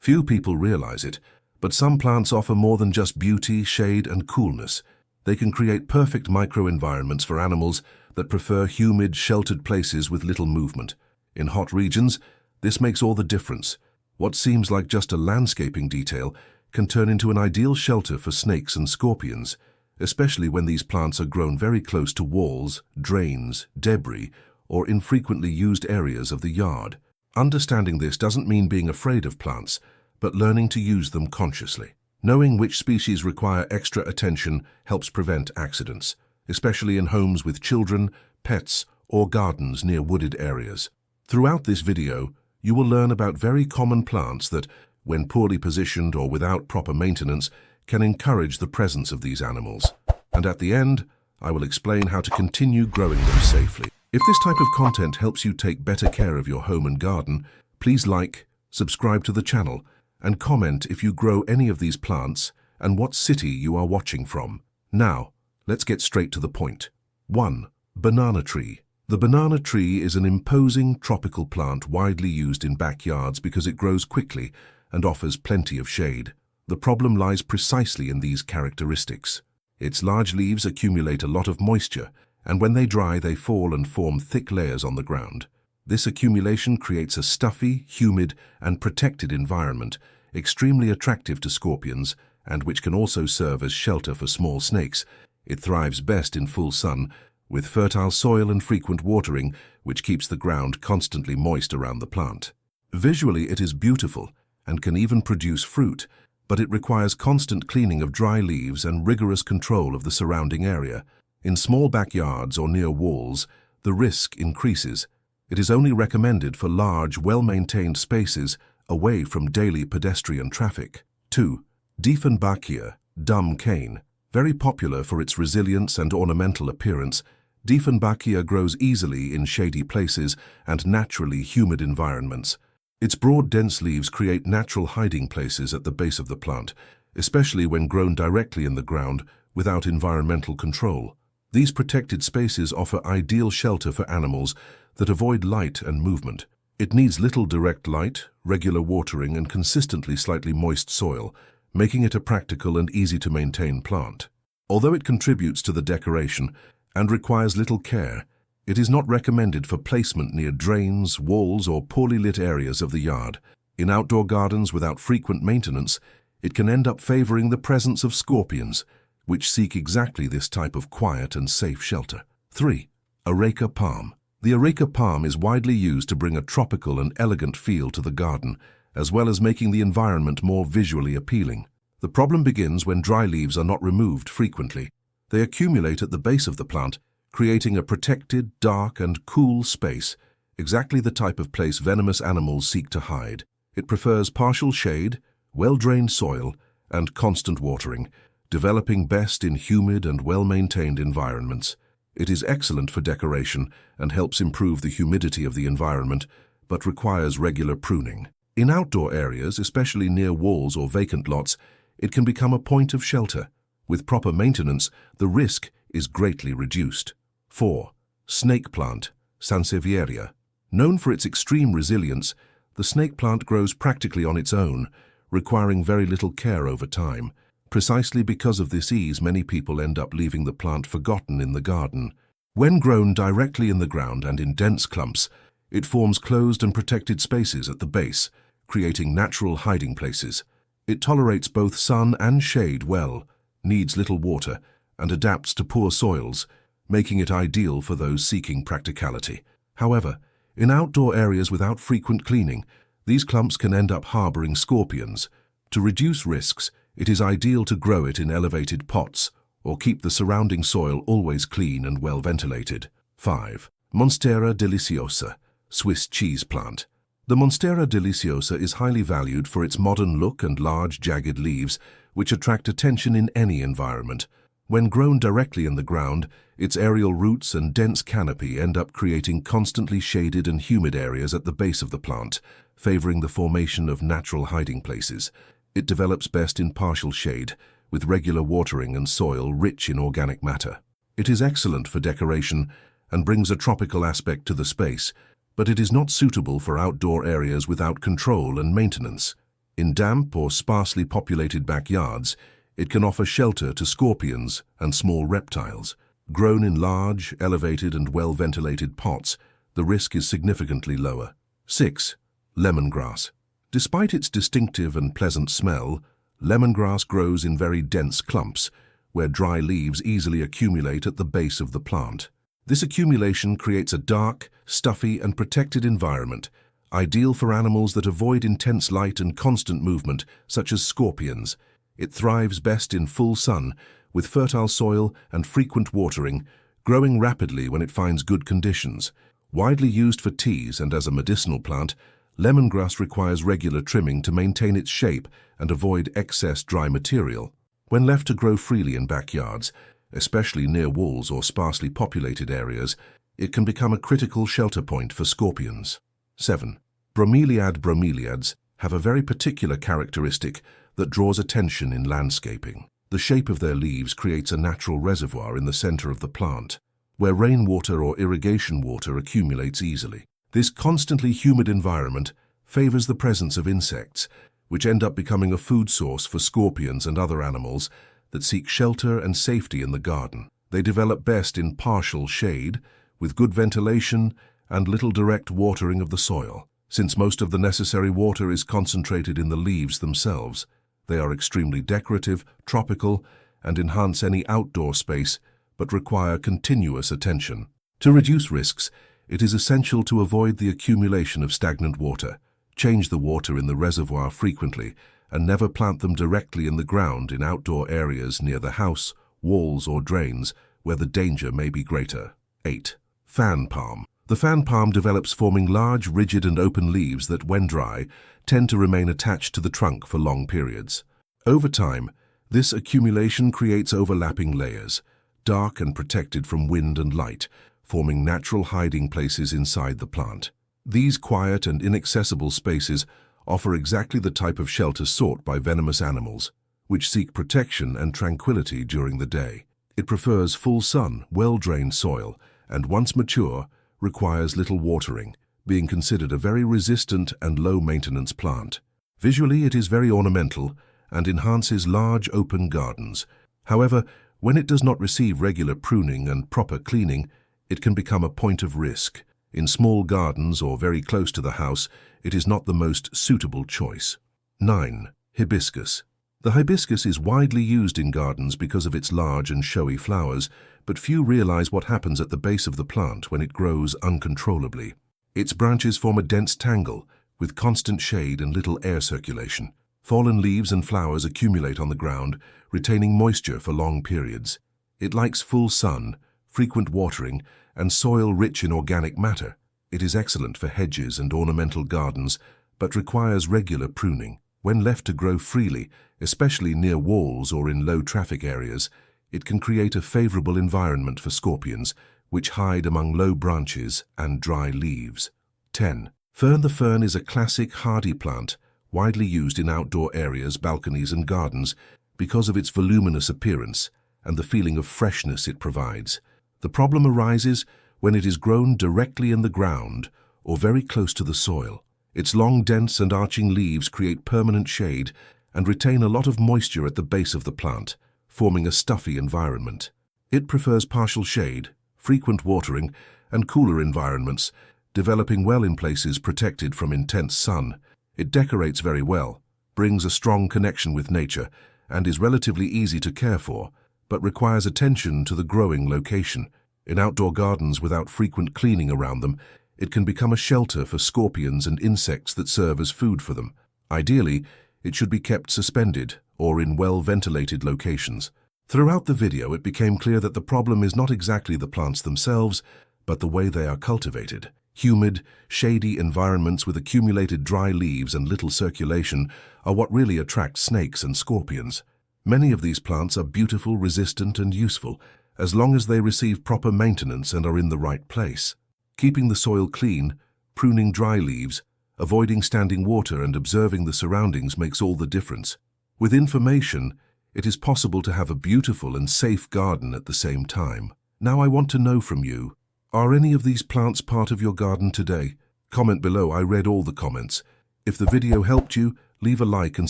Few people realize it, but some plants offer more than just beauty, shade, and coolness. They can create perfect microenvironments for animals that prefer humid, sheltered places with little movement. In hot regions, this makes all the difference. What seems like just a landscaping detail can turn into an ideal shelter for snakes and scorpions, especially when these plants are grown very close to walls, drains, debris, or infrequently used areas of the yard. Understanding this doesn't mean being afraid of plants, but learning to use them consciously. Knowing which species require extra attention helps prevent accidents, especially in homes with children, pets, or gardens near wooded areas. Throughout this video, you will learn about very common plants that, when poorly positioned or without proper maintenance, can encourage the presence of these animals. And at the end, I will explain how to continue growing them safely. If this type of content helps you take better care of your home and garden, please like, subscribe to the channel, and comment if you grow any of these plants and what city you are watching from. Now, let's get straight to the point. 1. Banana tree. The banana tree is an imposing tropical plant widely used in backyards because it grows quickly and offers plenty of shade. The problem lies precisely in these characteristics. Its large leaves accumulate a lot of moisture, and when they dry, they fall and form thick layers on the ground. This accumulation creates a stuffy, humid, and protected environment, extremely attractive to scorpions, and which can also serve as shelter for small snakes. It thrives best in full sun, with fertile soil and frequent watering, which keeps the ground constantly moist around the plant. Visually, it is beautiful and can even produce fruit, but it requires constant cleaning of dry leaves and rigorous control of the surrounding area. In small backyards or near walls, the risk increases. It is only recommended for large, well-maintained spaces away from daily pedestrian traffic. 2. Dieffenbachia, dumb cane. Very popular for its resilience and ornamental appearance, Dieffenbachia grows easily in shady places and naturally humid environments. Its broad, dense leaves create natural hiding places at the base of the plant, especially when grown directly in the ground without environmental control. These protected spaces offer ideal shelter for animals that avoid light and movement. It needs little direct light, regular watering, and consistently slightly moist soil, making it a practical and easy-to-maintain plant. Although it contributes to the decoration and requires little care, it is not recommended for placement near drains, walls, or poorly lit areas of the yard. In outdoor gardens without frequent maintenance, it can end up favoring the presence of scorpions, which seek exactly this type of quiet and safe shelter. 3. Areca palm. The areca palm is widely used to bring a tropical and elegant feel to the garden, as well as making the environment more visually appealing. The problem begins when dry leaves are not removed frequently. They accumulate at the base of the plant, creating a protected, dark, and cool space, exactly the type of place venomous animals seek to hide. It prefers partial shade, well-drained soil, and constant watering, developing best in humid and well-maintained environments. It is excellent for decoration and helps improve the humidity of the environment, but requires regular pruning. In outdoor areas, especially near walls or vacant lots, it can become a point of shelter. With proper maintenance, the risk is greatly reduced. 4. Snake plant, Sansevieria. Known for its extreme resilience, the snake plant grows practically on its own, requiring very little care over time. Precisely because of this ease, many people end up leaving the plant forgotten in the garden. When grown directly in the ground and in dense clumps, it forms closed and protected spaces at the base, creating natural hiding places. It tolerates both sun and shade well, needs little water, and adapts to poor soils, making it ideal for those seeking practicality. However, in outdoor areas without frequent cleaning, these clumps can end up harboring scorpions. To reduce risks, it is ideal to grow it in elevated pots or keep the surrounding soil always clean and well ventilated. 5. Monstera deliciosa, Swiss cheese plant. The Monstera deliciosa is highly valued for its modern look and large, jagged leaves, which attract attention in any environment. When grown directly in the ground, its aerial roots and dense canopy end up creating constantly shaded and humid areas at the base of the plant, favoring the formation of natural hiding places. It develops best in partial shade, with regular watering and soil rich in organic matter. It is excellent for decoration and brings a tropical aspect to the space, but it is not suitable for outdoor areas without control and maintenance. In damp or sparsely populated backyards, it can offer shelter to scorpions and small reptiles. Grown in large, elevated and well-ventilated pots, the risk is significantly lower. 6. Lemongrass. Despite its distinctive and pleasant smell, lemongrass grows in very dense clumps, where dry leaves easily accumulate at the base of the plant. This accumulation creates a dark, stuffy and protected environment, ideal for animals that avoid intense light and constant movement, such as scorpions. It thrives best in full sun, with fertile soil and frequent watering, growing rapidly when it finds good conditions. Widely used for teas and as a medicinal plant, lemongrass requires regular trimming to maintain its shape and avoid excess dry material. When left to grow freely in backyards, especially near walls or sparsely populated areas, it can become a critical shelter point for scorpions. 7. Bromeliads have a very particular characteristic that draws attention in landscaping. The shape of their leaves creates a natural reservoir in the center of the plant, where rainwater or irrigation water accumulates easily. This constantly humid environment favors the presence of insects, which end up becoming a food source for scorpions and other animals that seek shelter and safety in the garden. They develop best in partial shade, with good ventilation and little direct watering of the soil. Since most of the necessary water is concentrated in the leaves themselves, they are extremely decorative, tropical, and enhance any outdoor space, but require continuous attention. To reduce risks, it is essential to avoid the accumulation of stagnant water. Change the water in the reservoir frequently, and never plant them directly in the ground in outdoor areas near the house, walls, or drains, where the danger may be greater. 8. Fan palm. The fan palm develops forming large, rigid and open leaves that, when dry, tend to remain attached to the trunk for long periods. Over time, this accumulation creates overlapping layers, dark and protected from wind and light, forming natural hiding places inside the plant. These quiet and inaccessible spaces offer exactly the type of shelter sought by venomous animals, which seek protection and tranquility during the day. It prefers full sun, well-drained soil, and once mature, requires little watering, being considered a very resistant and low-maintenance plant. Visually, it is very ornamental and enhances large open gardens. However, when it does not receive regular pruning and proper cleaning, it can become a point of risk. In small gardens or very close to the house, it is not the most suitable choice. 9. Hibiscus. The hibiscus is widely used in gardens because of its large and showy flowers, but few realize what happens at the base of the plant when it grows uncontrollably. Its branches form a dense tangle, with constant shade and little air circulation. Fallen leaves and flowers accumulate on the ground, retaining moisture for long periods. It likes full sun, frequent watering, and soil rich in organic matter. It is excellent for hedges and ornamental gardens, but requires regular pruning. When left to grow freely, especially near walls or in low-traffic areas, it can create a favorable environment for scorpions, which hide among low branches and dry leaves. 10. Fern. The fern is a classic hardy plant, widely used in outdoor areas, balconies and gardens because of its voluminous appearance and the feeling of freshness it provides. The problem arises when it is grown directly in the ground or very close to the soil. Its long, dense and arching leaves create permanent shade and retain a lot of moisture at the base of the plant, forming a stuffy environment. It prefers partial shade, frequent watering, and cooler environments, developing well in places protected from intense sun. It decorates very well, brings a strong connection with nature, and is relatively easy to care for, but requires attention to the growing location. In outdoor gardens without frequent cleaning around them, it can become a shelter for scorpions and insects that serve as food for them. Ideally, it should be kept suspended or in well-ventilated locations. Throughout the video, it became clear that the problem is not exactly the plants themselves, but the way they are cultivated. Humid, shady environments with accumulated dry leaves and little circulation are what really attract snakes and scorpions. Many of these plants are beautiful, resistant, and useful, as long as they receive proper maintenance and are in the right place. Keeping the soil clean, pruning dry leaves, avoiding standing water, and observing the surroundings makes all the difference. With information, it is possible to have a beautiful and safe garden at the same time. Now I want to know from you, are any of these plants part of your garden today? Comment below. I read all the comments. If the video helped you, leave a like and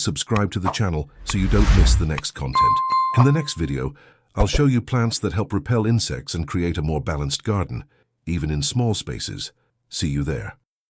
subscribe to the channel so you don't miss the next content. In the next video, I'll show you plants that help repel insects and create a more balanced garden, even in small spaces. See you there.